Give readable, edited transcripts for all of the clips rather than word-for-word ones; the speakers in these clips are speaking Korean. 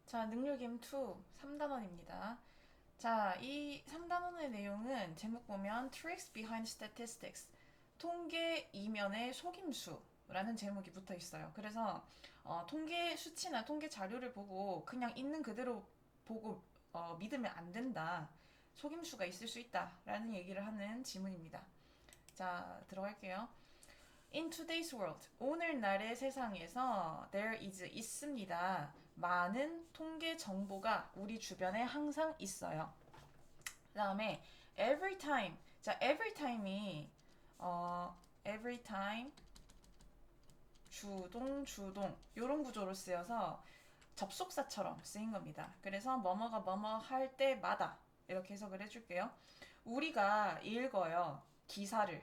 자, 능률김 2, 3단원입니다. 자, 이 3단원의 내용은 제목 보면 Tricks Behind Statistics, 통계 이면의 속임수라는 제목이 붙어 있어요. 그래서 통계 수치나 통계 자료를 보고 그냥 있는 그대로 보고 믿으면 안 된다. 속임수가 있을 수 있다라는 얘기를 하는 지문입니다. 자, 들어갈게요. In today's world, 오늘날의 세상에서 there is 있습니다. 많은 통계 정보가 우리 주변에 항상 있어요. 그 다음에 every time. 자, every time이 every time 주동 요런 구조로 쓰여서 접속사처럼 쓰인 겁니다. 그래서 뭐뭐가 뭐뭐 할 때마다 이렇게 해석을 해줄게요. 우리가 읽어요. 기사를.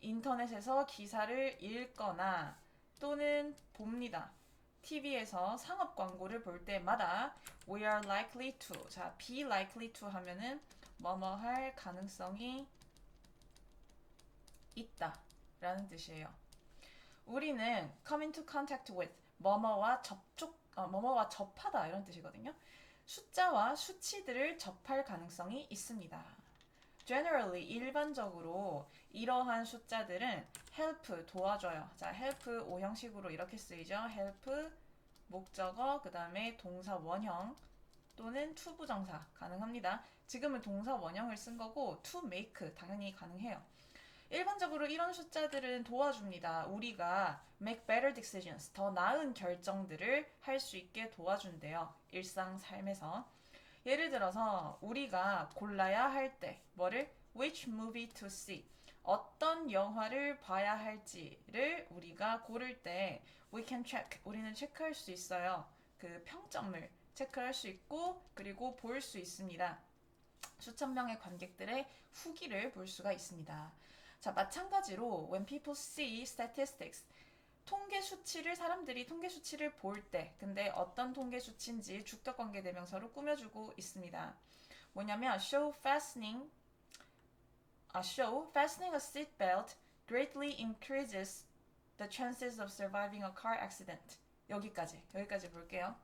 인터넷에서 기사를 읽거나 또는 봅니다. TV에서 상업 광고를 볼 때마다 we are likely to. 자, be likely to 하면은 뭐뭐 할 가능성이 있다 라는 뜻이에요. 우리는 come into contact with 뭐뭐와 접하다 이런 뜻이거든요. 숫자와 수치들을 접할 가능성이 있습니다. Generally, 일반적으로 이러한 숫자들은 help, 도와줘요. 자, help 오형식으로 이렇게 쓰이죠. help, 목적어, 그 다음에 동사 원형 또는 to 부정사 가능합니다. 지금은 동사 원형을 쓴 거고 to make 당연히 가능해요. 일반적으로 이런 숫자들은 도와줍니다. 우리가 make better decisions, 더 나은 결정들을 할 수 있게 도와준대요. 일상 삶에서. 예를 들어서 우리가 골라야 할 때 뭐를 which movie to see 어떤 영화를 봐야 할지를 우리가 고를 때 we can check 우리는 체크할 수 있어요. 그 평점을 체크할 수 있고 그리고 볼 수 있습니다. 수천 명의 관객들의 후기를 볼 수가 있습니다. 자, 마찬가지로 when people see statistics 통계 수치를 사람들이 통계 수치를 볼 때 근데 어떤 통계 수치인지 주격관계 대명사로 꾸며주고 있습니다. 뭐냐면 show fastening a seatbelt greatly increases the chances of surviving a car accident. 여기까지 볼게요.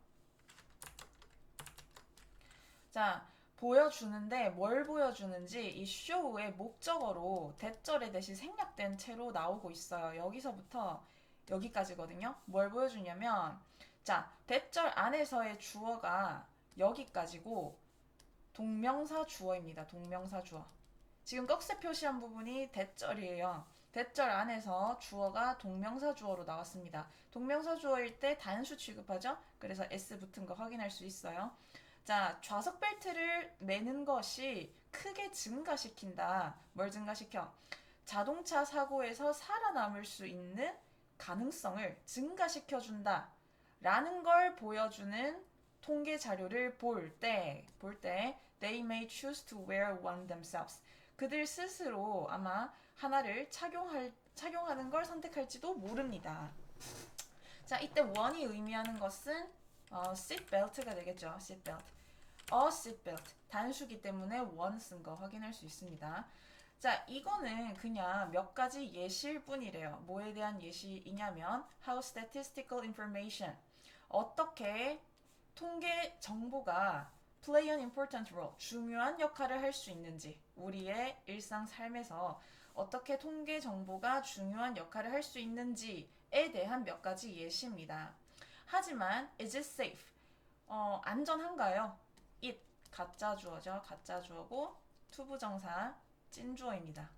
자, 보여주는데 뭘 보여주는지 이 show의 목적어로 대절에 대신 생략된 채로 나오고 있어요. 여기서부터 여기까지거든요. 뭘 보여주냐면 자, 대절 안에서의 주어가 여기까지고 동명사 주어입니다. 동명사 주어. 지금 꺽쇠 표시한 부분이 대절이에요. 대절 안에서 주어가 동명사 주어로 나왔습니다. 동명사 주어일 때 단수 취급하죠? 그래서 S 붙은 거 확인할 수 있어요. 자, 좌석 벨트를 매는 것이 크게 증가시킨다. 뭘 증가시켜? 자동차 사고에서 살아남을 수 있는 가능성을 증가시켜준다. 라는 걸 보여주는 통계 자료를 볼 때, they may choose to wear one themselves. 그들 스스로 아마 하나를 착용하는 걸 선택할지도 모릅니다. 자, 이때 one이 의미하는 것은 seat belt가 되겠죠. seat belt. a seat belt. 단수기 때문에 one 쓴 거 확인할 수 있습니다. 자, 이거는 그냥 몇 가지 예시일 뿐이래요. 뭐에 대한 예시이냐면 how statistical information. 어떻게 통계 정보가 play an important role, 중요한 역할을 할 수 있는지, 우리의 일상 삶에서 어떻게 통계 정보가 중요한 역할을 할 수 있는지에 대한 몇 가지 예시입니다. 하지만 is it safe? 안전한가요? it 가짜 주어죠. 가짜 주어고 투부정사 찐주어입니다.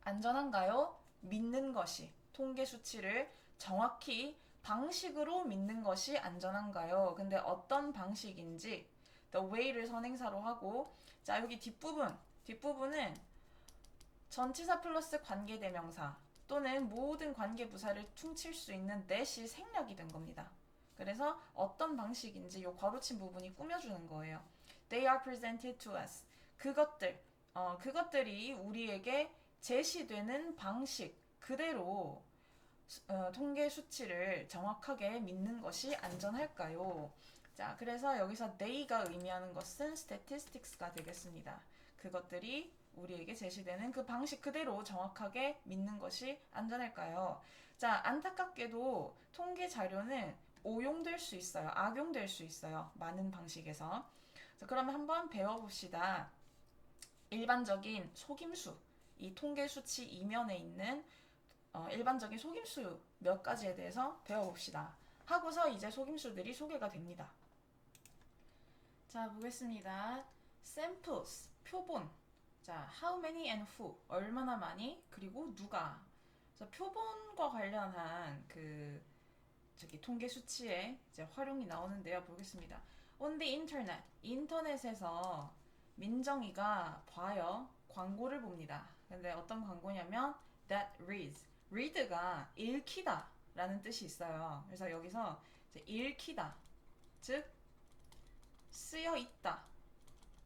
안전한가요? 믿는 것이 통계 수치를 정확히 방식으로 믿는 것이 안전한가요? 근데 어떤 방식인지 the way를 선행사로 하고 자 여기 뒷부분은 전치사 플러스 관계대명사 또는 모든 관계부사를 퉁칠 수 있는 that이 생략이 된 겁니다. 그래서 어떤 방식인지 이 괄호친 부분이 꾸며주는 거예요. They are presented to us. 그것들이 우리에게 제시되는 방식 그대로 통계 수치를 정확하게 믿는 것이 안전할까요? 자, 그래서 여기서 they가 의미하는 것은 statistics가 되겠습니다. 그것들이 우리에게 제시되는 그 방식 그대로 정확하게 믿는 것이 안전할까요? 자, 안타깝게도 통계 자료는 오용될 수 있어요. 악용될 수 있어요. 많은 방식에서. 자, 그러면 한번 배워봅시다. 일반적인 속임수, 이 통계 수치 이면에 있는 일반적인 속임수 몇 가지에 대해서 배워봅시다. 하고서 이제 속임수들이 소개가 됩니다. 자, 보겠습니다. samples, 표본. 자, how many and who, 얼마나 많이, 그리고 누가. 자, 표본과 관련한 통계 수치에 이제 활용이 나오는데요. 보겠습니다. On the internet, 인터넷에서 민정이가 봐요. 광고를 봅니다. 근데 어떤 광고냐면 that reads. read가 읽히다 라는 뜻이 있어요. 그래서 여기서 이제 읽히다, 즉 쓰여 있다,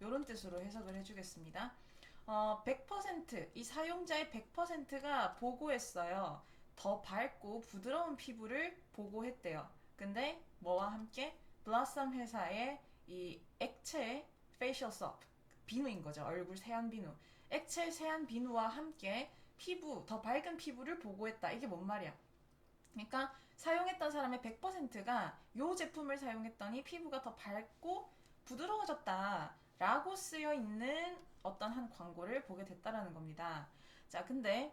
이런 뜻으로 해석을 해주겠습니다. 100%, 이 사용자의 100%가 보고했어요. 더 밝고 부드러운 피부를 보고했대요. 근데 뭐와 함께? 블라썸 회사의 이 액체 페이셜 소프, 비누인 거죠. 얼굴 세안 비누. 액체 세안 비누와 함께 더 밝은 피부를 보고했다. 이게 뭔 말이야? 그러니까 사용했던 사람의 100%가 이 제품을 사용했더니 피부가 더 밝고 부드러워졌다 라고 쓰여 있는 어떤 한 광고를 보게 됐다라는 겁니다. 자, 근데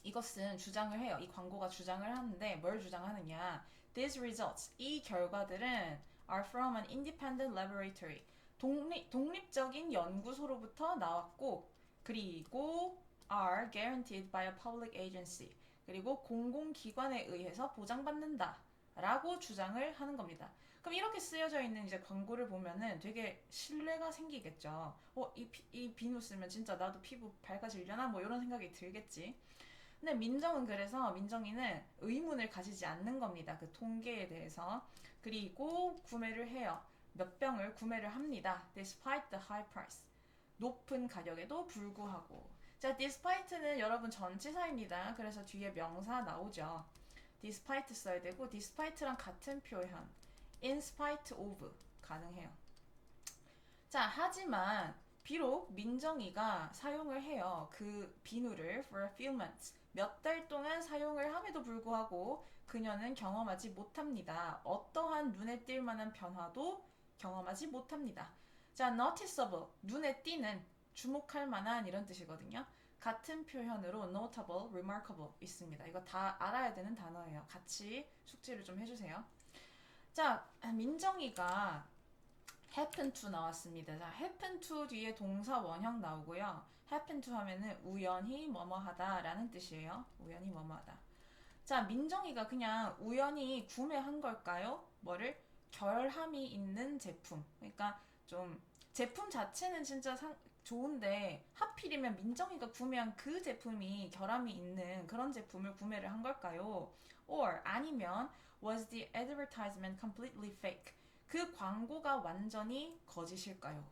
이것은 주장을 해요. 이 광고가 주장을 하는데 뭘 주장하느냐? These results, 이 결과들은 are from an independent laboratory. 독립적인 연구소로부터 나왔고, 그리고 are guaranteed by a public agency. 그리고 공공기관에 의해서 보장받는다 라고 주장을 하는 겁니다. 그럼 이렇게 쓰여져 있는 이제 광고를 보면은 되게 신뢰가 생기겠죠. 이 비누 쓰면 진짜 나도 피부 밝아지려나? 뭐 이런 생각이 들겠지. 근데 민정이는 의문을 가지지 않는 겁니다. 그 통계에 대해서. 그리고 구매를 해요. 몇 병을 구매를 합니다. Despite the high price. 높은 가격에도 불구하고. 자, despite는 여러분 전치사입니다. 그래서 뒤에 명사 나오죠. despite 써야 되고, despite랑 같은 표현. in spite of 가능해요. 자, 하지만 비록 민정이가 사용을 해요. 그 비누를 for a few months. 몇 달 동안 사용을 함에도 불구하고 그녀는 경험하지 못합니다. 어떠한 눈에 띌 만한 변화도 경험하지 못합니다. 자, noticeable, 눈에 띄는, 주목할 만한 이런 뜻이거든요. 같은 표현으로 notable, remarkable 있습니다. 이거 다 알아야 되는 단어예요. 같이 숙지를 좀 해주세요. 자, 민정이가 happen to 나왔습니다. 자, happen to 뒤에 동사 원형 나오고요. happen to 하면은 우연히 뭐뭐하다 라는 뜻이에요. 우연히 뭐뭐하다. 자, 민정이가 그냥 우연히 구매한 걸까요? 뭐를? 결함이 있는 제품. 그러니까 좀 제품 자체는 진짜 좋은데 하필이면 민정이가 구매한 그 제품이 결함이 있는 그런 제품을 구매를 한 걸까요? Or 아니면 was the advertisement completely fake? 그 광고가 완전히 거짓일까요?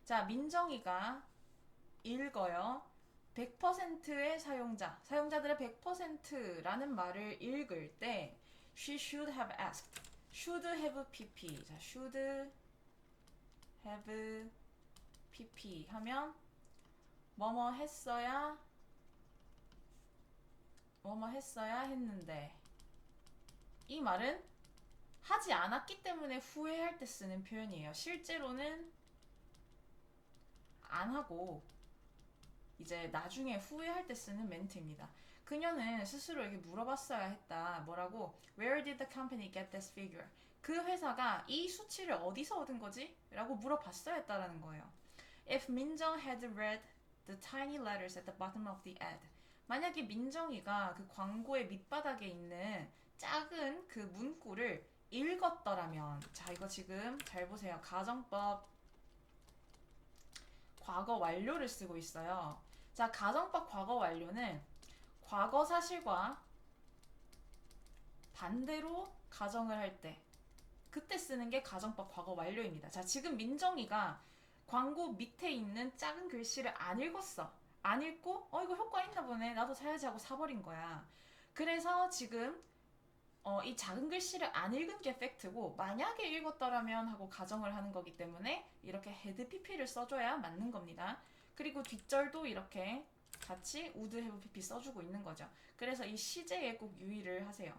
자, 민정이가 읽어요. 100%의 사용자들의 100%라는 말을 읽을 때 she should have asked, should have pp. 자, should have pp 하면 뭐뭐 했어야 했는데, 이 말은 하지 않았기 때문에 후회할 때 쓰는 표현이에요. 실제로는 안 하고 이제 나중에 후회할 때 쓰는 멘트입니다. 그녀는 스스로에게 물어봤어야 했다. 뭐라고? Where did the company get this figure? 그 회사가 이 수치를 어디서 얻은 거지? 라고 물어봤어야 했다라는 거예요. If 민정 had read the tiny letters at the bottom of the ad. 만약에 민정이가 그 광고의 밑바닥에 있는 작은 그 문구를 읽었더라면, 자, 이거 지금 잘 보세요. 가정법 과거 완료를 쓰고 있어요. 자, 가정법 과거 완료는 과거 사실과 반대로 가정을 할 때, 그때 쓰는 게 가정법 과거 완료입니다. 자, 지금 민정이가 광고 밑에 있는 작은 글씨를 안 읽었어. 안 읽고 이거 효과 있나 보네, 나도 사야지 하고 사버린 거야. 그래서 지금 이 작은 글씨를 안 읽은 게 팩트고, 만약에 읽었더라면 하고 가정을 하는 거기 때문에 이렇게 had pp를 써줘야 맞는 겁니다. 그리고 뒷절도 이렇게 같이 would have pp 써주고 있는 거죠. 그래서 이 시제에 꼭 유의를 하세요.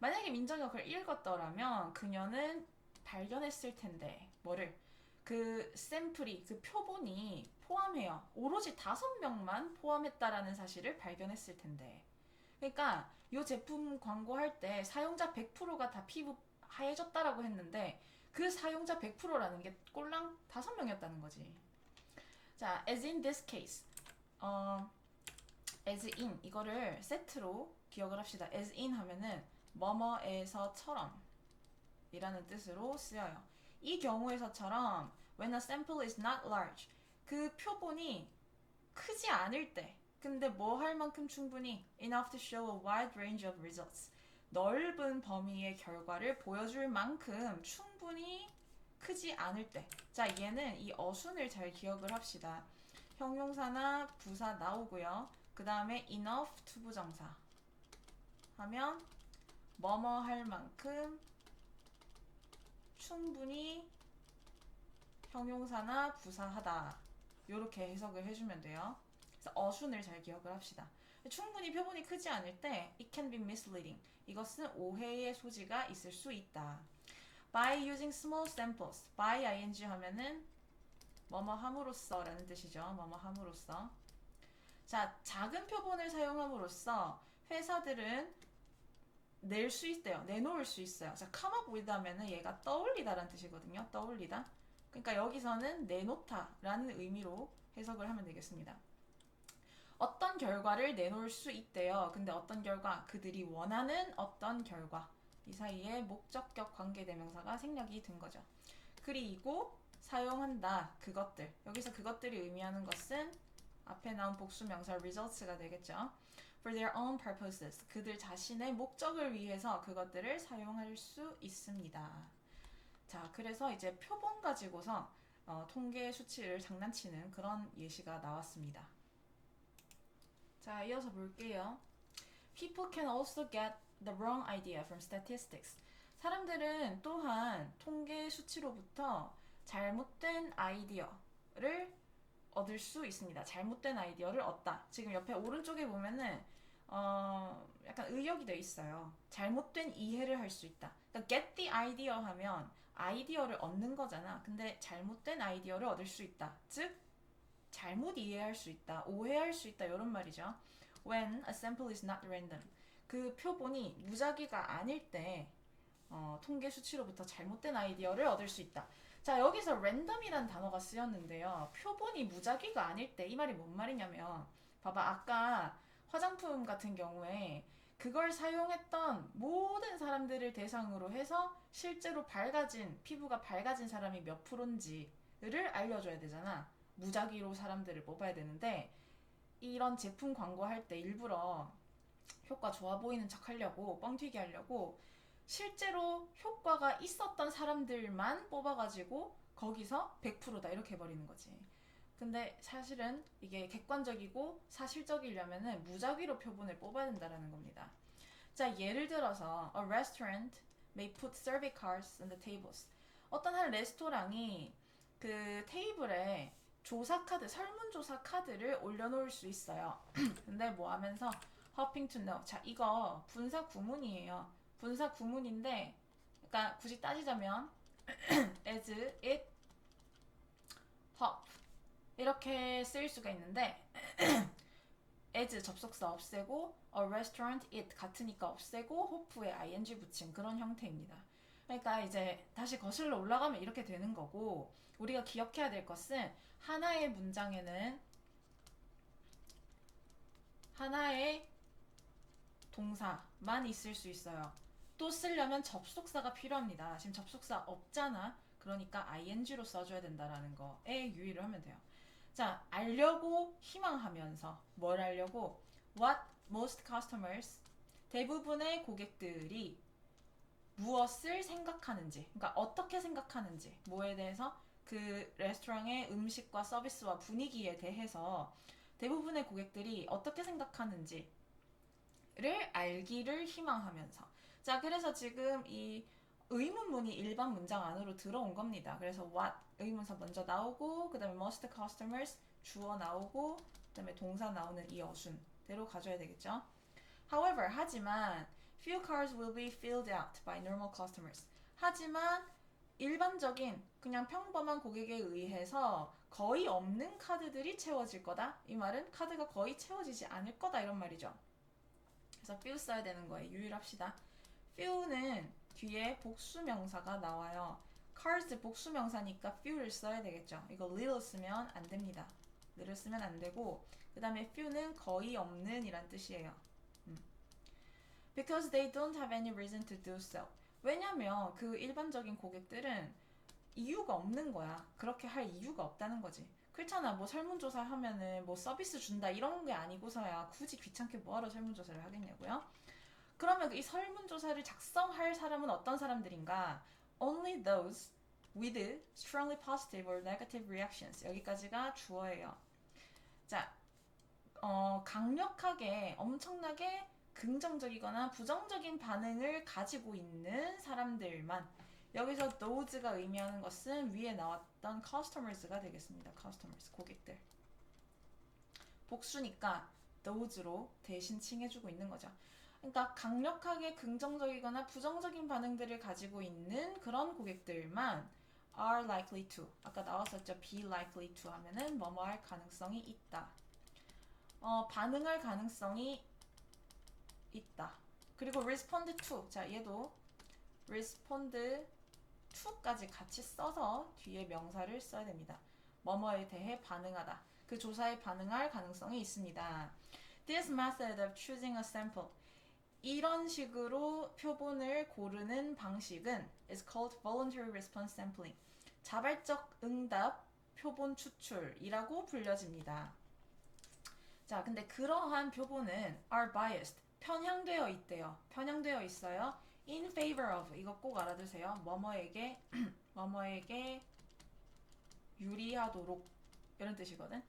만약에 민정이가 그걸 읽었더라면 그녀는 발견했을 텐데 뭐를 그 샘플이 그 표본이 포함해요. 오로지 5명만 포함했다라는 사실을 발견했을 텐데. 그러니까 이 제품 광고할 때 사용자 100%가 다 피부 하얘졌다라고 했는데 그 사용자 100%라는 게 꼴랑 5명이었다는 거지. 자, as in this case. as in 이거를 세트로 기억을 합시다. as in 하면은 뭐뭐에서처럼 이라는 뜻으로 쓰여요. 이 경우에서처럼 when a sample is not large 그 표본이 크지 않을 때 근데 뭐 할 만큼 충분히 enough to show a wide range of results 넓은 범위의 결과를 보여줄 만큼 충분히 크지 않을 때. 자, 얘는 이 어순을 잘 기억을 합시다. 형용사나 부사 나오고요. 그 다음에 enough 투부정사 하면 뭐뭐 할 만큼 충분히 형용사나 부사하다. 요렇게 해석을 해주면 돼요. 그래서 어순을 잘 기억을 합시다. 충분히 표본이 크지 않을 때 it can be misleading. 이것은 오해의 소지가 있을 수 있다. By using small samples. by ing 하면은 뭐뭐 함으로써 라는 뜻이죠. 뭐뭐 함으로써. 자, 작은 표본을 사용함으로써 회사들은 낼 수 있대요. 내놓을 수 있어요. 자, come up with 하면은 얘가 떠올리다 라는 뜻이거든요. 떠올리다. 그러니까 여기서는 내놓다 라는 의미로 해석을 하면 되겠습니다. 어떤 결과를 내놓을 수 있대요. 근데 어떤 결과? 그들이 원하는 어떤 결과. 이 사이에 목적격 관계대명사가 생략이 된 거죠. 그리고 사용한다. 그것들. 여기서 그것들이 의미하는 것은 앞에 나온 복수명사 results가 되겠죠. For their own purposes. 그들 자신의 목적을 위해서 그것들을 사용할 수 있습니다. 자, 그래서 이제 표본 가지고서 통계 수치를 장난치는 그런 예시가 나왔습니다. 자, 이어서 볼게요. People can also get the wrong idea from statistics. 사람들은 또한 통계 수치로부터 잘못된 아이디어를 얻을 수 있습니다. 잘못된 아이디어를 얻다. 지금 옆에 오른쪽에 보면은 약간 의역이 되어 있어요. 잘못된 이해를 할 수 있다. 그러니까 get the idea 하면 아이디어를 얻는 거잖아. 근데 잘못된 아이디어를 얻을 수 있다. 즉 잘못 이해할 수 있다. 오해할 수 있다. 이런 말이죠. When a sample is not random. 그 표본이 무작위가 아닐 때 통계 수치로부터 잘못된 아이디어를 얻을 수 있다. 자, 여기서 랜덤이라는 단어가 쓰였는데요. 표본이 무작위가 아닐 때 이 말이 뭔 말이냐면 봐봐, 아까 화장품 같은 경우에 그걸 사용했던 모든 사람들을 대상으로 해서 실제로 피부가 밝아진 사람이 몇 프로인지를 알려줘야 되잖아. 무작위로 사람들을 뽑아야 되는데 이런 제품 광고할 때 일부러 효과 좋아 보이는 척 하려고 뻥튀기 하려고 실제로 효과가 있었던 사람들만 뽑아가지고 거기서 100%다 이렇게 해버리는 거지. 근데 사실은 이게 객관적이고 사실적이려면은 무작위로 표본을 뽑아야 된다는 겁니다. 자, 예를 들어서 a restaurant may put survey cards on the tables. 어떤 한 레스토랑이 그 테이블에 조사 카드, 설문조사 카드를 올려놓을 수 있어요. 근데 뭐 하면서 hopping to know. 자, 이거 분사 구문이에요. 분사 구문인데, 그러니까 굳이 따지자면 as, it, hop 이렇게 쓰일 수가 있는데 as 접속사 없애고 a restaurant, it 같으니까 없애고 hope에 ing 붙인 그런 형태입니다. 그러니까 이제 다시 거슬러 올라가면 이렇게 되는 거고 우리가 기억해야 될 것은 하나의 문장에는 하나의 동사만 있을 수 있어요. 또 쓰려면 접속사가 필요합니다. 지금 접속사 없잖아. 그러니까 ing로 써줘야 된다라는 거에 유의를 하면 돼요. 자, 알려고 희망하면서 뭘 알려고? What most customers 대부분의 고객들이 무엇을 생각하는지, 그러니까 어떻게 생각하는지, 뭐에 대해서 그 레스토랑의 음식과 서비스와 분위기에 대해서 대부분의 고객들이 어떻게 생각하는지를 알기를 희망하면서. 자, 그래서 지금 이 의문문이 일반 문장 안으로 들어온 겁니다. 그래서 what 의문사 먼저 나오고 그 다음에 most customers 주어 나오고 그 다음에 동사 나오는 이 어순대로 가져야 되겠죠. However, 하지만 Few cards will be filled out by normal customers. 하지만 일반적인 그냥 평범한 고객에 의해서 거의 없는 카드들이 채워질 거다. 이 말은 카드가 거의 채워지지 않을 거다 이런 말이죠. 그래서 few 써야 되는 거예요. 유일합시다. few는 뒤에 복수명사가 나와요. cards 복수명사니까 few를 써야 되겠죠. 이거 little 쓰면 안 됩니다. little 쓰면 안 되고 그 다음에 few는 거의 없는 이란 뜻이에요. Because they don't have any reason to do so. 왜냐면 그 일반적인 고객들은 이유가 없는 거야. 그렇게 할 이유가 없다는 거지. 그렇잖아. 뭐 설문조사 하면은 뭐 서비스 준다 이런 게 아니고서야 굳이 귀찮게 뭐하러 설문조사를 하겠냐고요? 그러면 이 설문조사를 작성할 사람은 어떤 사람들인가? Only those with strongly positive or negative reactions. 여기까지가 주어예요. 자, 강력하게 엄청나게 긍정적이거나 부정적인 반응을 가지고 있는 사람들만. 여기서 those가 의미하는 것은 위에 나왔던 customers가 되겠습니다. customers, 고객들. 복수니까 those로 대신 칭해주고 있는 거죠. 그러니까 강력하게 긍정적이거나 부정적인 반응들을 가지고 있는 그런 고객들만 are likely to. 아까 나왔었죠. be likely to 하면은 뭐뭐 할 가능성이 있다. 반응할 가능성이 있다. 그리고 respond to. 자, 얘도 respond to까지 같이 써서 뒤에 명사를 써야 됩니다. 뭐뭐에 대해 반응하다. 그 조사에 반응할 가능성이 있습니다. This method of choosing a sample. 이런 식으로 표본을 고르는 방식은 is called voluntary response sampling. 자발적 응답 표본 추출이라고 불려집니다. 자, 근데 그러한 표본은 are biased. 편향되어 있대요. 편향되어 있어요. in favor of. 이거 꼭 알아두세요. 뭐뭐에게 유리하도록 이런 뜻이거든.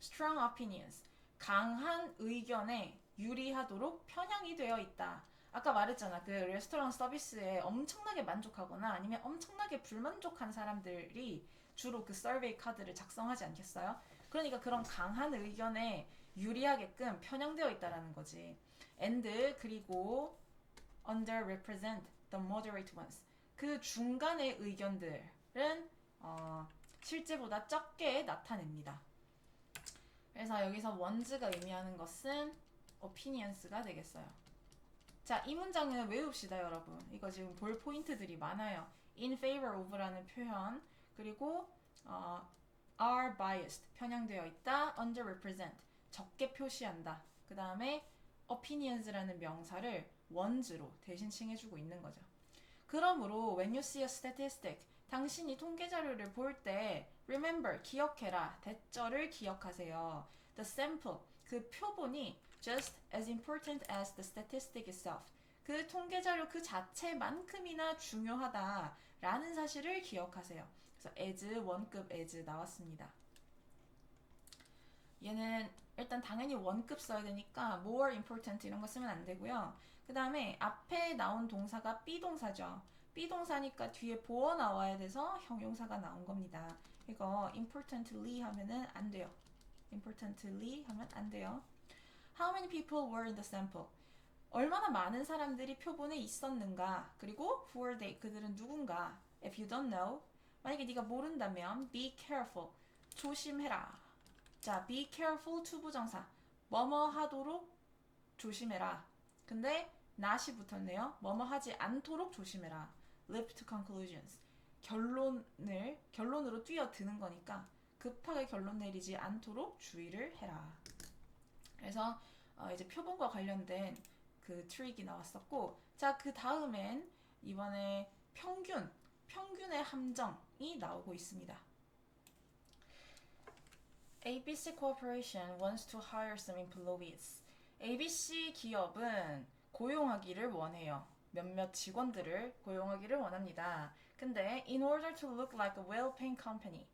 strong opinions. 강한 의견에 유리하도록 편향이 되어 있다. 아까 말했잖아. 그 레스토랑 서비스에 엄청나게 만족하거나 아니면 엄청나게 불만족한 사람들이 주로 그 서베이 카드를 작성하지 않겠어요? 그러니까 그런 강한 의견에 유리하게끔 편향되어 있다라는 거지. and 그리고 underrepresent the moderate ones. 그 중간의 의견들은 실제보다 적게 나타냅니다. 그래서 여기서 ones가 의미하는 것은 opinions가 되겠어요. 자, 이 문장은 외웁시다, 여러분. 이거 지금 볼 포인트들이 많아요. in favor of라는 표현, 그리고 are biased, 편향되어 있다, underrepresent, 적게 표시한다. 그 다음에 opinions라는 명사를 ones로 대신 칭해주고 있는 거죠. 그러므로 when you see a statistic, 당신이 통계 자료를 볼 때 remember, 기억해라, 대절을 기억하세요. The sample, 그 표본이 just as important as the statistic itself. 그 통계 자료 그 자체만큼이나 중요하다라는 사실을 기억하세요. 그래서 as, 원급 as 나왔습니다. 얘는 일단 당연히 원급 써야 되니까 more important 이런 거 쓰면 안 되고요. 그 다음에 앞에 나온 동사가 be 동사죠. be 동사니까 뒤에 보어 나와야 돼서 형용사가 나온 겁니다. 이거 importantly 하면은 안 돼요. importantly 하면 안 돼요. How many people were in the sample? 얼마나 많은 사람들이 표본에 있었는가? 그리고 who are they? 그들은 누군가? If you don't know, 만약에 네가 모른다면 be careful, 조심해라. 자, be careful 투부정사. 뭐뭐 하도록 조심해라. 근데 not이 붙었네요. 뭐뭐 하지 않도록 조심해라. leap to conclusions. 결론으로 뛰어드는 거니까 급하게 결론 내리지 않도록 주의를 해라. 그래서 이제 표본과 관련된 그 트릭이 나왔었고, 자, 그 다음엔 이번에 평균의 함정이 나오고 있습니다. ABC Corporation wants to hire some employees. ABC 기업은 고용하기를 원해요. 몇몇 직원들을 고용하기를 원합니다. 근데 in order to look like a well-paying company,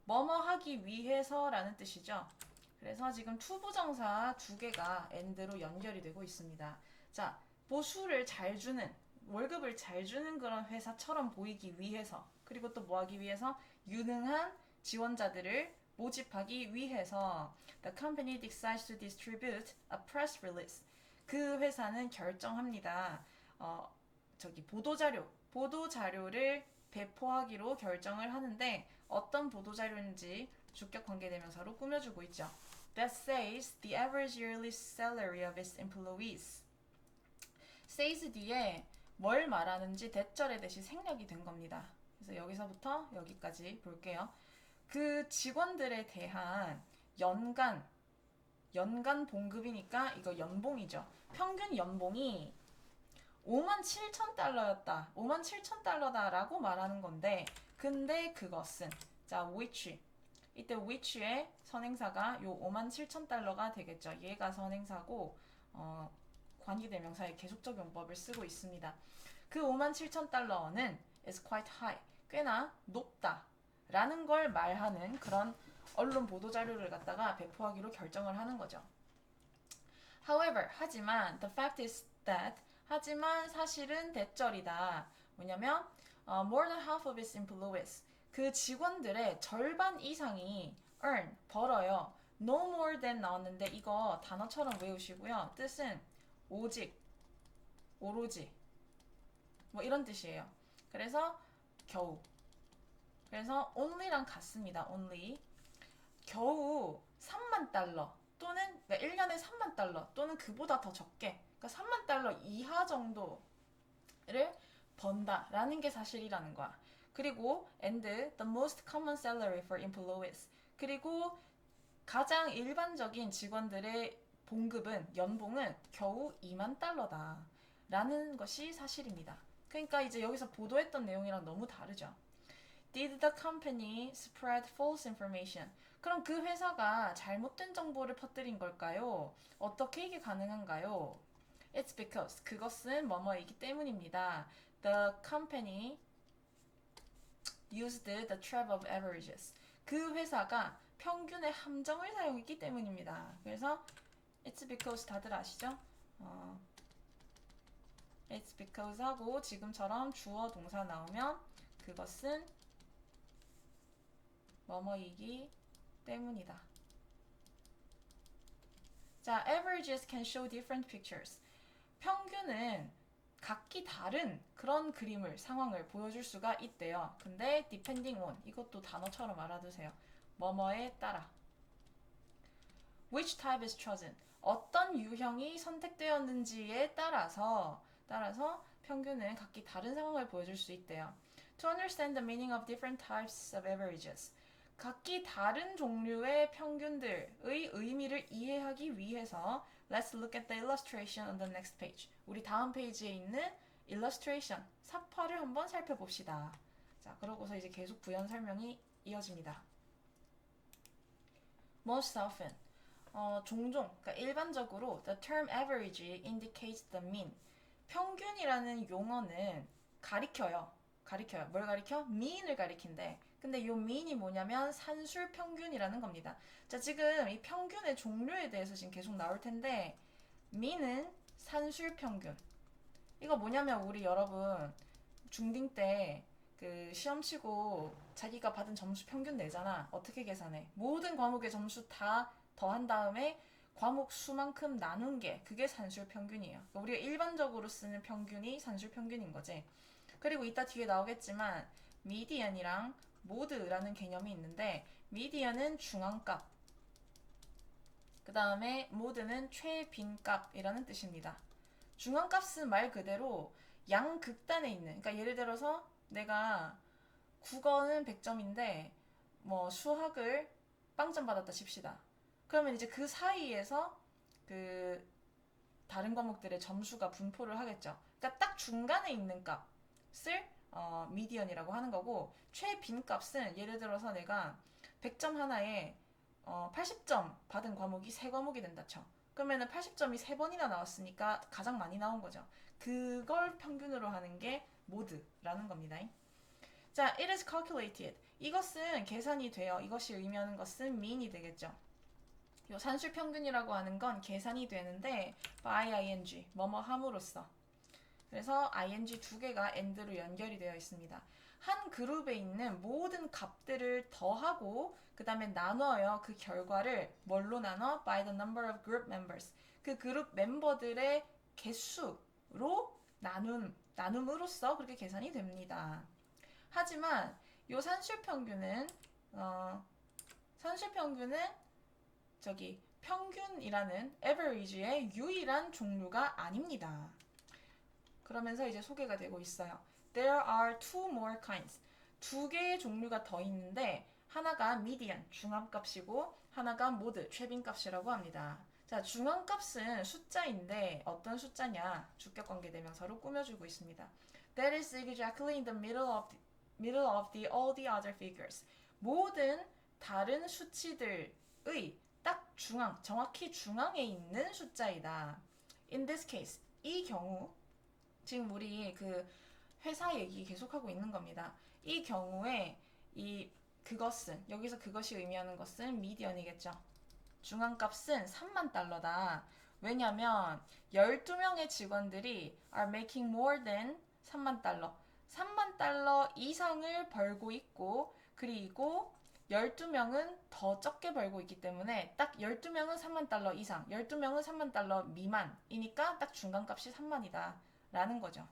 뭐뭐 하기 위해서라는 뜻이죠. 그래서 지금 투부정사 두 개가 and로 연결이 되고 있습니다. 자, 보수를 잘 주는, 월급을 잘 주는 그런 회사처럼 보이기 위해서, 그리고 또 뭐 하기 위해서? 유능한 지원자들을 모집하기 위해서 the company decides to distribute a press release. 그 회사는 결정합니다. 보도자료를 배포하기로 결정을 하는데 어떤 보도자료인지 주격 관계대명사로 꾸며주고 있죠. That says the average yearly salary of its employees. says 뒤에 뭘 말하는지 대절의 대시 생략이 된 겁니다. 그래서 여기서부터 여기까지 볼게요. 그 직원들에 대한 연간 봉급이니까 이거 연봉이죠. 평균 연봉이 57,000달러였다. 57,000달러다라고 말하는 건데 근데 그것은 자 which 이때 which의 선행사가 요 57,000달러가 되겠죠. 얘가 선행사고 관계대명사의 계속적 용법을 쓰고 있습니다. 그 57,000달러는 is quite high. 꽤나 높다. 라는 걸 말하는 그런 언론 보도자료를 갖다가 배포하기로 결정을 하는 거죠. However, 하지만 the fact is that 하지만 사실은 대절이다. 뭐냐면 more than half of its employees 그 직원들의 절반 이상이 earn 벌어요. no more than 나왔는데 이거 단어처럼 외우시고요. 뜻은 오직, 오로지 뭐 이런 뜻이에요. 그래서 겨우 그래서 only랑 같습니다. only 겨우 3만 달러 또는 그러니까 1년에 3만 달러 또는 그보다 더 적게 그러니까 3만 달러 이하 정도를 번다라는 게 사실이라는 거야. 그리고 and the most common salary for employees 그리고 가장 일반적인 직원들의 봉급은 연봉은 겨우 2만 달러다 라는 것이 사실입니다. 그러니까 이제 여기서 보도했던 내용이랑 너무 다르죠. Did the company spread false information? 그럼 그 회사가 잘못된 정보를 퍼뜨린 걸까요? 어떻게 이게 가능한가요? It's because 그것은 뭐뭐이기 때문입니다. The company used the trap of averages. 그 회사가 평균의 함정을 사용했기 때문입니다. 그래서 It's because 다들 아시죠? It's because 하고 지금처럼 주어 동사 나오면 그것은 뭐뭐이기 때문이다. 자, averages can show different pictures. 평균은 각기 다른 그런 그림을, 상황을 보여줄 수가 있대요. 근데 depending on 이것도 단어처럼 알아두세요. 뭐뭐에 따라. Which type is chosen? 어떤 유형이 선택되었는지에 따라서 평균은 각기 다른 상황을 보여줄 수 있대요. To understand the meaning of different types of averages. 각기 다른 종류의 평균들의 의미를 이해하기 위해서 Let's look at the illustration on the next page. 우리 다음 페이지에 있는 illustration, 삽화를 한번 살펴봅시다. 자, 그러고서 이제 계속 부연 설명이 이어집니다. Most often, 종종, 그러니까 일반적으로 the term average indicates the mean. 평균이라는 용어는 가리켜요. 뭘 가리켜? mean을 가리킨대. 근데 이 mean이 뭐냐면 산술 평균이라는 겁니다. 자, 지금 이 평균의 종류에 대해서 지금 계속 나올 텐데 mean은 산술 평균. 이거 뭐냐면 우리 여러분 중딩 때 그 시험 치고 자기가 받은 점수 평균 내잖아. 어떻게 계산해? 모든 과목의 점수 다 더한 다음에 과목 수만큼 나눈 게 그게 산술 평균이에요. 그러니까 우리가 일반적으로 쓰는 평균이 산술 평균인 거지. 그리고 이따 뒤에 나오겠지만 미디언이랑 모드라는 개념이 있는데 미디언은 중앙값 그 다음에 모드는 최빈값이라는 뜻입니다. 중앙값은 말 그대로 양극단에 있는 그러니까 예를 들어서 내가 국어는 100점인데 뭐 수학을 빵점 받았다 칩시다. 그러면 이제 그 사이에서 그 다른 과목들의 점수가 분포를 하겠죠. 그러니까 딱 중간에 있는 값을 미디언이라고 하는 거고 최빈값은 예를 들어서 내가 100점 하나에 80점 받은 과목이 3과목이 된다 쳐. 그러면은 80점이 3번이나 나왔으니까 가장 많이 나온 거죠. 그걸 평균으로 하는 게 모드라는 겁니다. 자, it is calculated. 이것은 계산이 돼요. 이것이 의미하는 것은 mean이 되겠죠. 요 산술 평균이라고 하는 건 계산이 되는데 by ing, 뭐뭐 함으로써. 그래서 ing 두 개가 and로 연결이 되어 있습니다. 한 그룹에 있는 모든 값들을 더하고 그 다음에 나눠요. 그 결과를 뭘로 나눠? By the number of group members. 그 그룹 멤버들의 개수로 나눔으로써 그렇게 계산이 됩니다. 하지만 요 산술평균은 저기 평균이라는 average의 유일한 종류가 아닙니다. 그러면서 이제 소개가 되고 있어요. There are two more kinds. 두 개의 종류가 더 있는데 하나가 median, 중함값이고 하나가 mode, 최빈값이라고 합니다. 자, 중함값은 숫자인데 어떤 숫자냐? 주격관계대명사로 꾸며주고 있습니다. That is exactly in the middle of all the other figures. 모든 다른 수치들의 딱 중앙, 정확히 중앙에 있는 숫자이다. In this case, 이 경우 지금 우리 그 회사 얘기 계속하고 있는 겁니다. 이 경우에 여기서 그것이 의미하는 것은 미디언이겠죠. 중앙값은 3만 달러다. 왜냐면 12명의 직원들이 are making more than 3만 달러. 3만 달러 이상을 벌고 있고 그리고 12명은 더 적게 벌고 있기 때문에 딱 12명은 3만 달러 이상, 12명은 3만 달러 미만이니까 딱 중간값이 3만이다. 라는 거죠.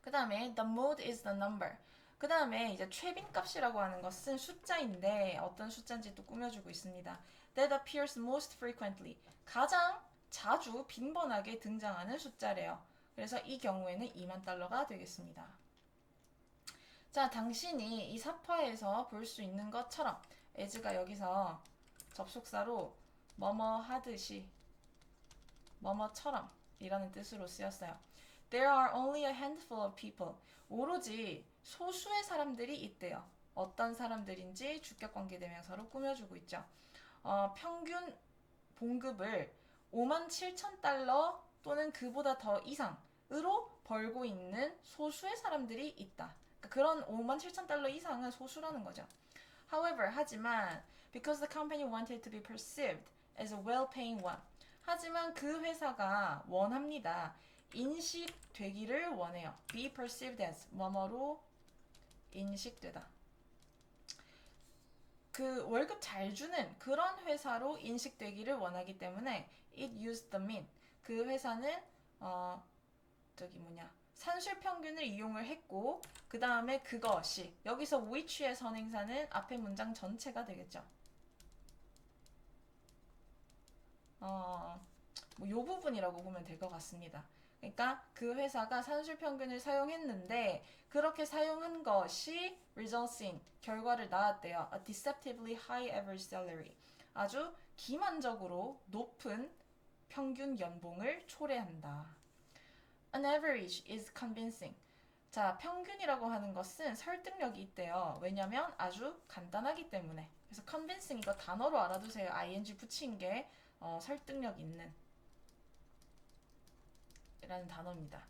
그 다음에 the mode is the number. 그 다음에 이제 최빈값이라고 하는 것은 숫자인데 어떤 숫자인지 또 꾸며주고 있습니다. That appears most frequently. 가장 자주 빈번하게 등장하는 숫자래요. 그래서 이 경우에는 2만 달러가 되겠습니다. 자, 당신이 이 사파에서 볼 수 있는 것처럼 as가 여기서 접속사로 뭐뭐 하듯이 뭐뭐처럼 이라는 뜻으로 쓰였어요. There are only a handful of people. 오로지 소수의 사람들이 있대요. 어떤 사람들인지 주격관계대명사로 꾸며주고 있죠. 평균 봉급을 5만 7천 달러 또는 그보다 더 이상으로 벌고 있는 소수의 사람들이 있다. 그러니까 그런 5만 7천 달러 이상은 소수라는 거죠. However, 하지만 because the company wanted to be perceived as a well-paying one. 하지만 그 회사가 원합니다. 인식되기를 원해요. be perceived as 뭐뭐로 인식되다. 그 월급 잘 주는 그런 회사로 인식되기를 원하기 때문에 it used the mean. 그 회사는 산술 평균을 이용을 했고 그 다음에 그것이 여기서 which의 선행사는 앞에 문장 전체가 되겠죠. 요 부분이라고 보면 될 것 같습니다. 그러니까 그 회사가 산술 평균을 사용했는데 그렇게 사용한 것이 results in 결과를 낳았대요. A deceptively high average salary. 아주 기만적으로 높은 평균 연봉을 초래한다. An average is convincing. 자, 평균이라고 하는 것은 설득력이 있대요. 왜냐면 아주 간단하기 때문에. 그래서 convincing 이거 단어로 알아두세요. ing 붙인 게 설득력 있는 라는 단어입니다.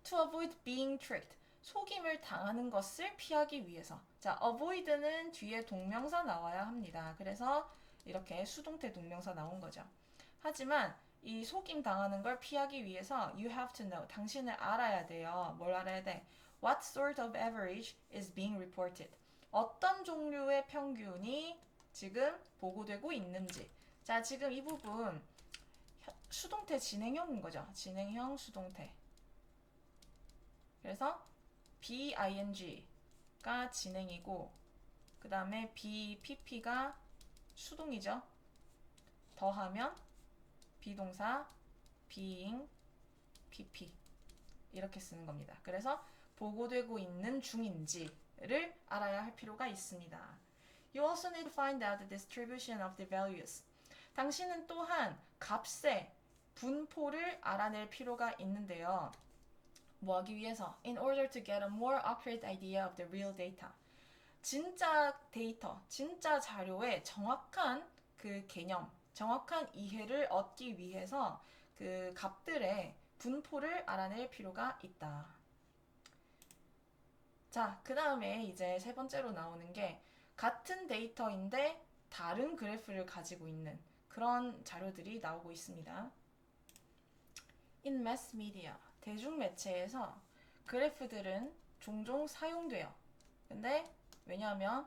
To avoid being tricked. 속임을 당하는 것을 피하기 위해서. 자, avoid는 뒤에 동명사 나와야 합니다. 그래서 이렇게 수동태 동명사 나온 거죠. 하지만 이 속임 당하는 걸 피하기 위해서 you have to know. 당신은 알아야 돼요. 뭘 알아야 돼? What sort of average is being reported? 어떤 종류의 평균이 지금 보고되고 있는지. 자, 지금 이 부분 수동태 진행형인 거죠. 진행형 수동태. 그래서 BING가 진행이고 그 다음에 BPP가 수동이죠. 더하면 비동사 being PP 이렇게 쓰는 겁니다. 그래서 보고되고 있는 중인지를 알아야 할 필요가 있습니다. You also need to find out the distribution of the values. 당신은 또한 값의 분포를 알아낼 필요가 있는데요. 뭐 하기 위해서? In order to get a more accurate idea of the real data. 진짜 데이터, 진짜 자료의 정확한 그 개념, 정확한 이해를 얻기 위해서 그 값들의 분포를 알아낼 필요가 있다. 자, 그 다음에 이제 세 번째로 나오는 게 같은 데이터인데 다른 그래프를 가지고 있는 그런 자료들이 나오고 있습니다. In mass media, 대중매체에서 그래프들은 종종 사용돼요. 근데 왜냐하면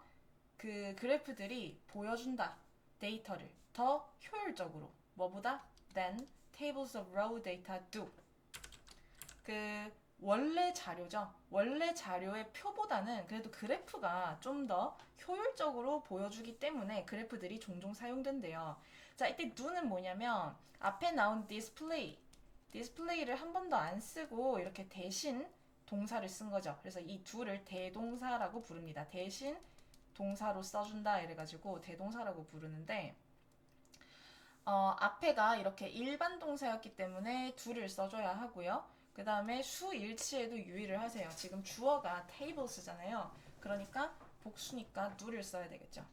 그 그래프들이 보여준다. 데이터를 더 효율적으로 뭐보다 than tables of raw data do. 그 원래 자료죠. 원래 자료의 표보다는 그래도 그래프가 좀 더 효율적으로 보여주기 때문에 그래프들이 종종 사용된대요. 자, 이때 do는 뭐냐면 앞에 나온 display를 한 번도 안 쓰고 이렇게 대신 동사를 쓴 거죠. 그래서 이 do를 대동사라고 부릅니다. 대신 동사로 써준다 이래가지고 대동사라고 부르는데 앞에가 이렇게 일반 동사였기 때문에 do를 써줘야 하고요. 그 다음에 수일치에도 유의를 하세요. 지금 주어가 tables잖아요. 그러니까 복수니까 do를 써야 되겠죠.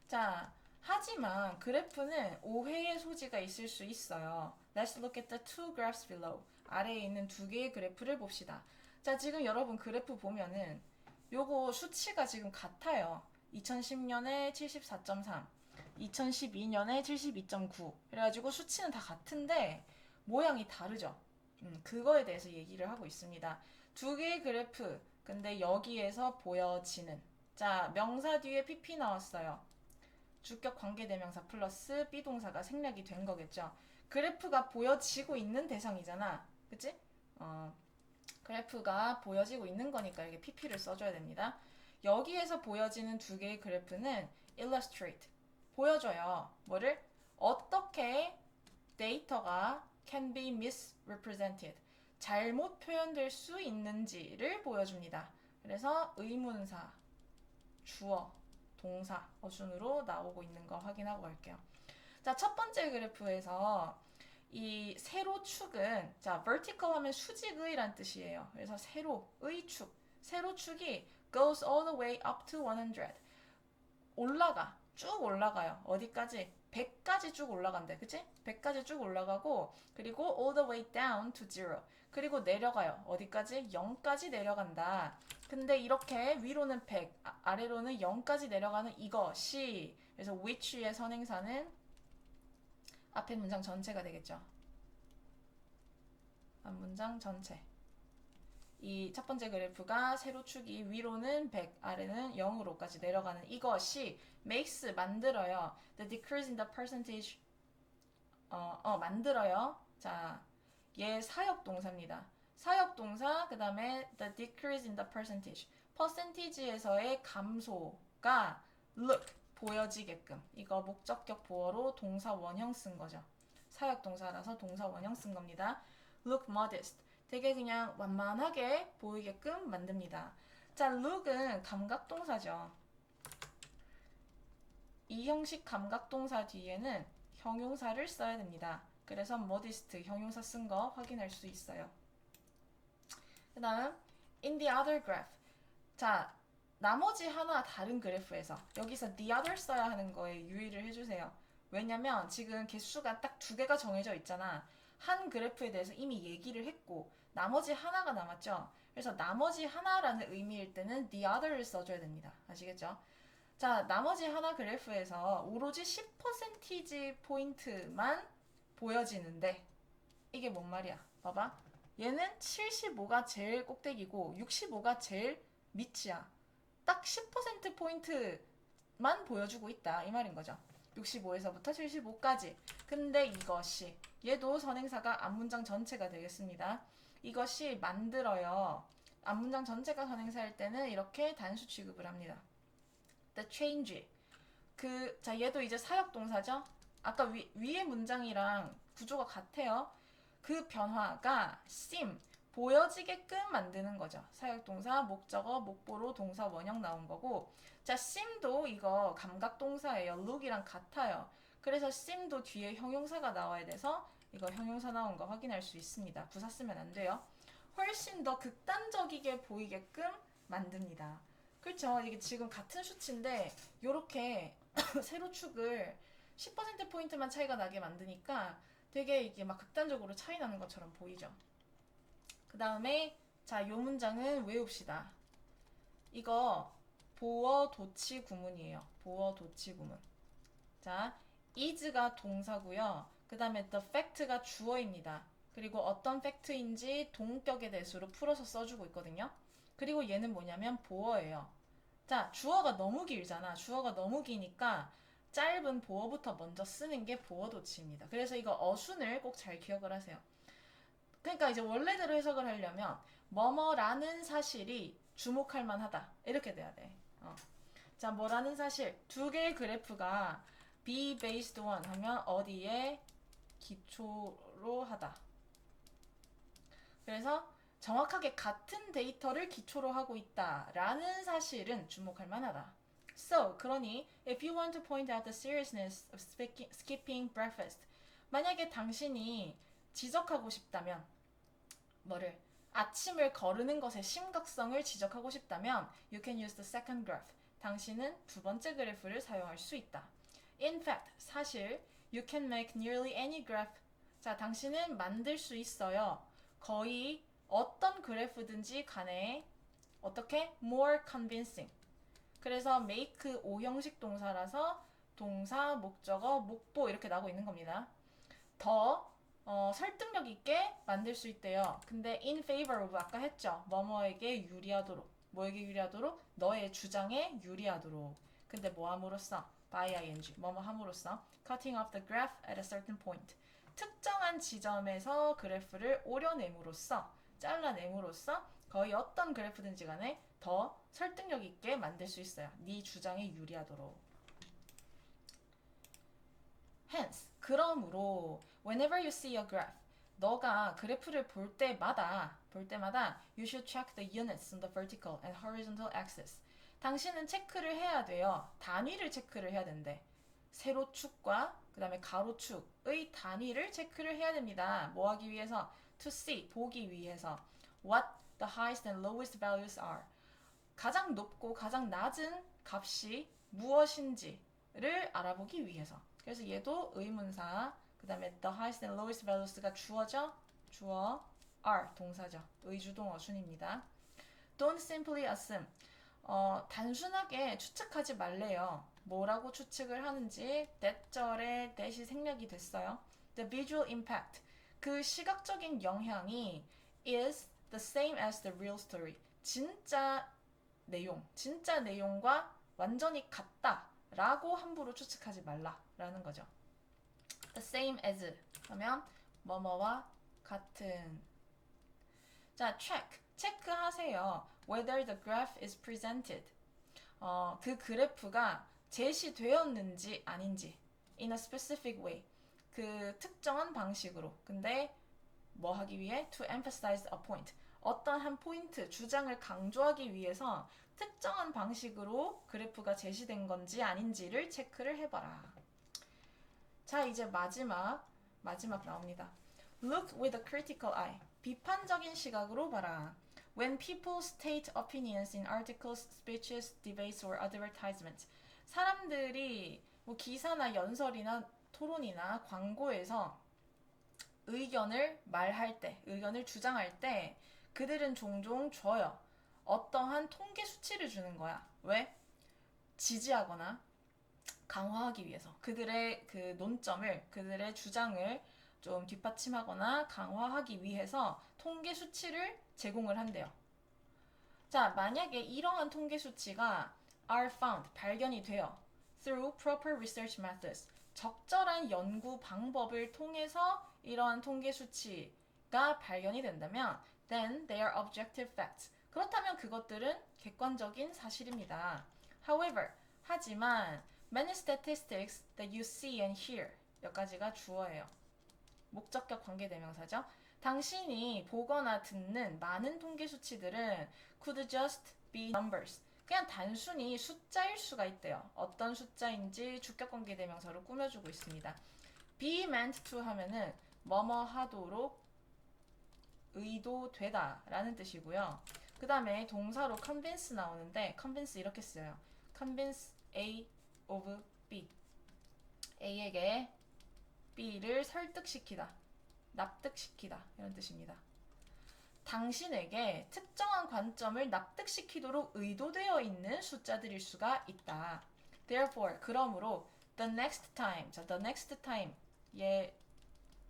자, 하지만 그래프는 오해의 소지가 있을 수 있어요. Let's look at the two graphs below. 아래에 있는 두 개의 그래프를 봅시다. 자, 지금 여러분 그래프 보면은 요거 수치가 지금 같아요. 2010년에 74.3, 2012년에 72.9. 그래가지고 수치는 다 같은데 모양이 다르죠. 그거에 대해서 얘기를 하고 있습니다. 두 개의 그래프, 근데 여기에서 보여지는. 자, 명사 뒤에 PP 나왔어요. 주격 관계대명사 플러스 비동사가 생략이 된 거겠죠. 그래프가 보여지고 있는 대상이잖아. 그치? 그래프가 보여지고 있는 거니까 여기 PP를 써줘야 됩니다. 여기에서 보여지는 두 개의 그래프는 illustrate, 보여줘요. 뭐를? 어떻게 데이터가 can be misrepresented, 잘못 표현될 수 있는지를 보여줍니다. 그래서 의문사, 주어, 동사, 어순으로 나오고 있는 거 확인하고 갈게요. 자, 첫 번째 그래프에서 이 세로축은, 자, vertical 하면 수직의란 뜻이에요. 그래서 세로의 축, 세로축이 goes all the way up to 100. 올라가, 쭉 올라가요. 어디까지? 100까지 쭉 올라간대. 그치? 100까지 쭉 올라가고, 그리고 all the way down to 0. 그리고 내려가요. 어디까지? 0까지 내려간다. 근데 이렇게 위로는 100, 아래로는 0까지 내려가는 이것이, 그래서 which의 선행사는 앞에 문장 전체가 되겠죠. 앞 문장 전체. 이 첫 번째 그래프가 세로축이 위로는 100, 아래는 0으로까지 내려가는 이것이 makes, 만들어요. The decrease in the percentage, 만들어요. 자, 얘 사역동사입니다. 사역동사, 그 다음에 the decrease in the percentage, percentage에서의 감소가 look, 보여지게끔. 이거 목적격 보어로 동사 원형 쓴 거죠. 사역동사라서 동사 원형 쓴 겁니다. look modest, 되게 그냥 완만하게 보이게끔 만듭니다. 자, look은 감각동사죠. 이 형식 감각동사 뒤에는 형용사를 써야 됩니다. 그래서 modest 형용사 쓴 거 확인할 수 있어요. 그 다음 in the other graph. 자, 나머지 하나 다른 그래프에서 여기서 the other 써야 하는 거에 유의를 해주세요. 왜냐면 지금 개수가 딱 두 개가 정해져 있잖아. 한 그래프에 대해서 이미 얘기를 했고 나머지 하나가 남았죠. 그래서 나머지 하나라는 의미일 때는 the other를 써줘야 됩니다. 아시겠죠? 자, 나머지 하나 그래프에서 오로지 10% 포인트만 보여지는데 이게 뭔 말이야? 봐봐. 얘는 75가 제일 꼭대기고 65가 제일 밑이야. 딱 10% 포인트만 보여주고 있다. 이 말인 거죠. 65에서부터 75까지. 근데 이것이, 얘도 선행사가 앞문장 전체가 되겠습니다. 이것이 만들어요. 앞문장 전체가 선행사일 때는 이렇게 단수 취급을 합니다. The change. 자, 얘도 이제 사역동사죠? 아까 위의 문장이랑 구조가 같아요. 그 변화가 seem, 보여지게끔 만드는 거죠. 사역동사, 목적어, 목보로 동사 원형 나온 거고. 자, seem도 이거 감각동사예요. look이랑 같아요. 그래서 seem도 뒤에 형용사가 나와야 돼서 이거 형용사 나온 거 확인할 수 있습니다. 부사 쓰면 안 돼요. 훨씬 더 극단적이게 보이게끔 만듭니다. 그렇죠. 이게 지금 같은 수치인데 요렇게 세로축을 10%포인트만 차이가 나게 만드니까 되게 이게 막 극단적으로 차이 나는 것처럼 보이죠. 그 다음에 자, 요 문장은 외웁시다. 이거 보어 도치 구문이에요. 보어 도치 구문. 자, is가 동사고요. 그 다음에 the fact가 주어입니다. 그리고 어떤 팩트인지 동격의 대수로 풀어서 써주고 있거든요. 그리고 얘는 뭐냐면 보어예요. 자, 주어가 너무 길잖아. 주어가 너무 기니까 짧은 보어부터 먼저 쓰는 게 보어 도치입니다. 그래서 이거 어순을 꼭 잘 기억을 하세요. 그러니까 이제 원래대로 해석을 하려면 뭐뭐라는 사실이 주목할 만하다. 이렇게 돼야 돼. 자, 뭐라는 사실. 두 개의 그래프가 be based on 하면 어디에 기초로 하다. 그래서 정확하게 같은 데이터를 기초로 하고 있다라는 사실은 주목할 만하다. So, 그러니 if you want to point out the seriousness of skipping breakfast, 만약에 당신이 지적하고 싶다면 뭐를? 아침을 거르는 것의 심각성을 지적하고 싶다면 you can use the second graph. 당신은 두 번째 그래프를 사용할 수 있다. In fact, 사실 you can make nearly any graph. 자, 당신은 만들 수 있어요. 거의 어떤 그래프든지 간에 어떻게? more convincing. 그래서 make 오형식 동사라서 동사, 목적어, 목보 이렇게 나오고 있는 겁니다. 더 설득력 있게 만들 수 있대요. 근데 in favor of 아까 했죠. 뭐뭐에게 유리하도록. 뭐에게 유리하도록? 너의 주장에 유리하도록. 근데 뭐 함으로써? by ing. 뭐뭐 함으로써 cutting off the graph at a certain point. 특정한 지점에서 그래프를 오려냄으로써 잘라냄으로써 거의 어떤 그래프든지 간에 더 설득력 있게 만들 수 있어요. 네 주장에 유리하도록. Hence, 그러므로 whenever you see a graph, 너가 그래프를 볼 때마다 you should check the units on the vertical and horizontal axis. 당신은 체크를 해야 돼요. 단위를 체크를 해야 된대. 세로축과 그 다음에 가로축의 단위를 체크를 해야 됩니다. 뭐 하기 위해서? To see, 보기 위해서. What the highest and lowest values are. 가장 높고 가장 낮은 값이 무엇인지를 알아보기 위해서. 그래서 얘도 의문사, 그 다음에 the highest and lowest values가 주어죠? 주어, are 동사죠. 의주동어순입니다. Don't simply assume. 단순하게 추측하지 말래요. 뭐라고 추측을 하는지 that절에 that이 생략이 됐어요. The visual impact. 그 시각적인 영향이 is the same as the real story. 진짜 내용과 완전히 같다라고 함부로 추측하지 말라라는 거죠. The same as 하면 뭐뭐와 같은. 자, 체크하세요. Whether the graph is presented. 그 그래프가 제시되었는지 아닌지. In a specific way. 그 특정한 방식으로. 근데 뭐 하기 위해? To emphasize a point. 어떤 한 포인트, 주장을 강조하기 위해서 특정한 방식으로 그래프가 제시된 건지 아닌지를 체크를 해봐라. 자, 이제 마지막 나옵니다. Look with a critical eye. 비판적인 시각으로 봐라. When people state opinions in articles, speeches, debates, or advertisements. 사람들이 뭐 기사나 연설이나 토론이나 광고에서 의견을 말할 때, 의견을 주장할 때 그들은 종종 줘요. 어떠한 통계 수치를 주는 거야. 왜? 지지하거나 강화하기 위해서. 그들의 그 논점을, 그들의 주장을 좀 뒷받침하거나 강화하기 위해서 통계 수치를 제공을 한대요. 자, 만약에 이러한 통계 수치가 are found, 발견이 돼요. through proper research methods. 적절한 연구 방법을 통해서 이러한 통계 수치가 발견이 된다면 then they are objective facts. 그렇다면 그것들은 객관적인 사실입니다. However, 하지만 many statistics that you see and hear 여기까지가 주어예요. 목적격 관계대명사죠. 당신이 보거나 듣는 많은 통계 수치들은 could just be numbers. 그냥 단순히 숫자일 수가 있대요. 어떤 숫자인지 주격관계대명사로 꾸며주고 있습니다. be meant to 하면은 뭐뭐 하도록 의도되다 라는 뜻이고요. 그 다음에 동사로 convince 나오는데 convince 이렇게 써요. convince A of B. A에게 B를 설득시키다, 납득시키다 이런 뜻입니다. 당신에게 특정한 관점을 납득시키도록 의도되어 있는 숫자들일 수가 있다. Therefore, 그러므로 the next time, 자, the next time 얘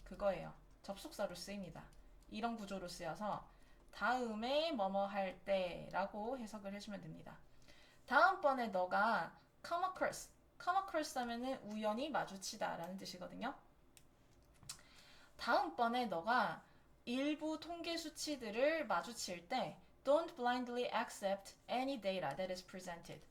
그거예요. 접속사로 쓰입니다. 이런 구조로 쓰여서 다음에 뭐뭐 할 때라고 해석을 해주면 됩니다. 다음번에 너가 come across, come across 하면은 우연히 마주치다 라는 뜻이거든요. 다음번에 너가 일부 통계 수치들을 마주칠 때 don't blindly accept any data that is presented.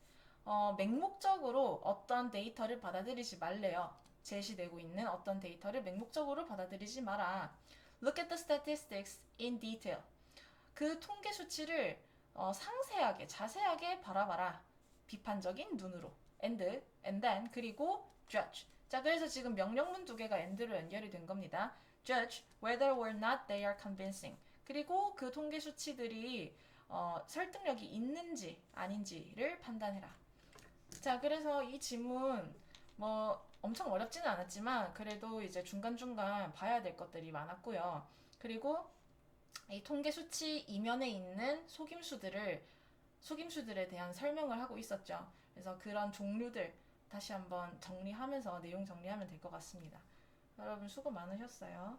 맹목적으로 어떤 데이터를 받아들이지 말래요. 제시되고 있는 어떤 데이터를 맹목적으로 받아들이지 마라. Look at the statistics in detail. 그 통계 수치를 상세하게, 자세하게 바라봐라. 비판적인 눈으로. and then, 그리고 judge. 자, 그래서 지금 명령문 두 개가 and로 연결이 된 겁니다. Judge whether or not they are convincing. 그리고 그 통계 수치들이 설득력이 있는지 아닌지를 판단해라. 자, 그래서 이 지문 뭐 엄청 어렵지는 않았지만 그래도 이제 중간중간 봐야 될 것들이 많았고요. 그리고 이 통계 수치 이면에 있는 속임수들에 대한 설명을 하고 있었죠. 그래서 그런 종류들 다시 한번 정리하면서 내용 정리하면 될 것 같습니다. 여러분 수고 많으셨어요.